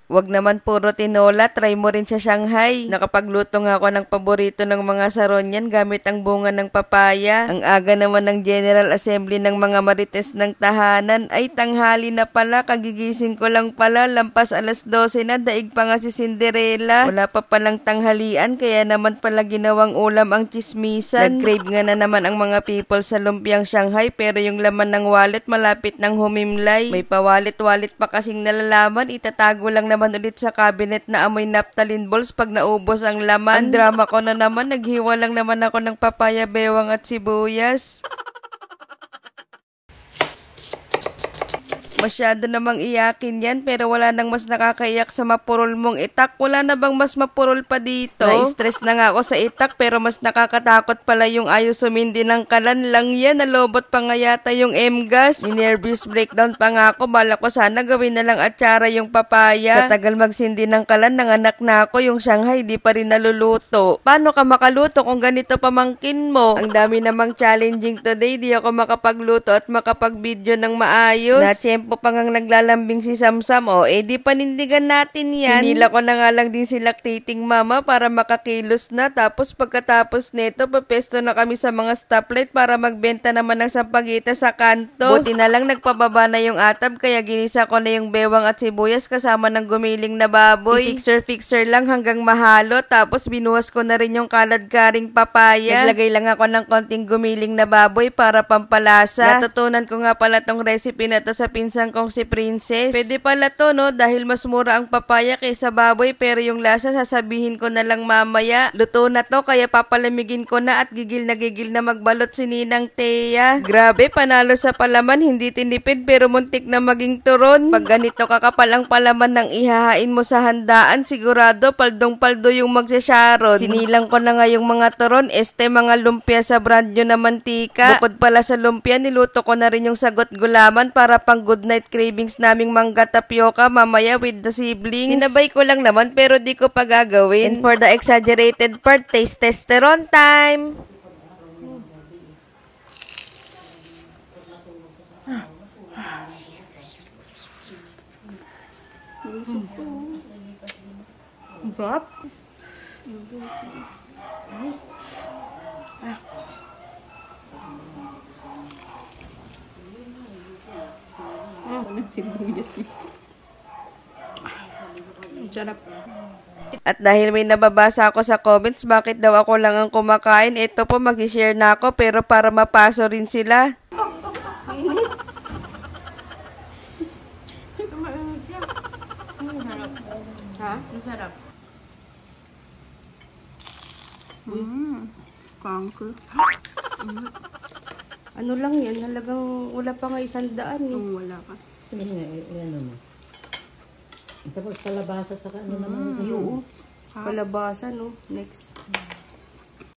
Wag naman puro tinola, try mo rin sa Shanghai. Nakapagluto nga ako ng paborito ng mga Saronian gamit ang bunga ng papaya. Ang aga naman ng General Assembly ng mga marites ng tahanan ay tanghali na pala, kagigising ko lang pala, lampas alas 12 na, daig pa nga si Cinderella. Wala pa palang tanghalian, kaya naman pala ginawang ulam ang chismisan. Nag-crave nga na naman ang mga people sa lumpiang Shanghai, pero yung laman ng wallet malapit ng humimlay. May pawalit-walit pa kasing nalalaman, itatago lang naman ulit sa cabinet na amoy naphthalene balls pag naubos ang laman. Ang drama ko na naman, naghiwa lang naman ako ng papaya, bewang at sibuyas. Masyado namang iyakin yan, pero wala nang mas nakakaiyak sa mapurol mong itak. Wala na bang mas mapurol pa dito? Na-stress na nga ako sa itak, pero mas nakakatakot pala yung ayos sumindi ng kalan lang yan. Nalobot pa nga yata yung M-gas. Ni-nervous breakdown pa nga ako. Bala ko sana gawin na lang atsara yung papaya. Sa tagal magsindi ng kalan, nanganak na ako. Yung Shanghai, di pa rin naluluto. Paano ka makaluto kung ganito pamangkin mo? Ang dami namang challenging today. Di ako makapagluto at makapag-video ng maayos. Na-tiyempo pa ngang naglalambing si Samsam, di panindigan natin yan. Hinila ko na nga lang din si lactating mama para makakilos na, tapos pagkatapos neto, papesto na kami sa mga stoplight para magbenta naman ng sampagita sa kanto. Buti na lang nagpababa na yung atab, kaya ginisa ko na yung bewang at sibuyas kasama ng gumiling na baboy. I-fixer lang hanggang mahalo, tapos binuhas ko na rin yung kalad-karing papaya. Naglagay lang ako ng konting gumiling na baboy para pampalasa. Natutunan ko nga pala tong recipe na to sa pinsan kong si Princess. Pwede pala to, no? Dahil mas mura ang papaya kaysa baboy, pero yung lasa sasabihin ko na lang mamaya. Luto na to, kaya papalamigin ko na at gigil na magbalot si Ninang Thea. Grabe, panalo sa palaman, hindi tinipid pero muntik na maging turon. Pag ganito kakapal ang palaman ng ihahain mo sa handaan, sigurado paldong-paldo yung magsasharon. Sinilang ko na nga yung mga turon, mga lumpia sa brand nyo na mantika. Bukod pala sa lumpia, niluto ko na rin yung sagot gulaman para pang good night cravings naming mangga tapioca mamaya with the siblings. Sinabay ko lang naman pero di ko pa gagawin. And for the exaggerated part, taste testeron time! Sarap. Nagsibuyas eh. Sarap. At dahil may nababasa ako sa comments, bakit daw ako lang ang kumakain, ito po, mag-share na ako, pero para mapaso rin sila. Ha? Masarap. Kangke. Ano lang yan, halagang wala pa nga 100 eh. Wala pa. Ano mo? Tapos kalabasa sa ano naman. Palabasa, no? Next.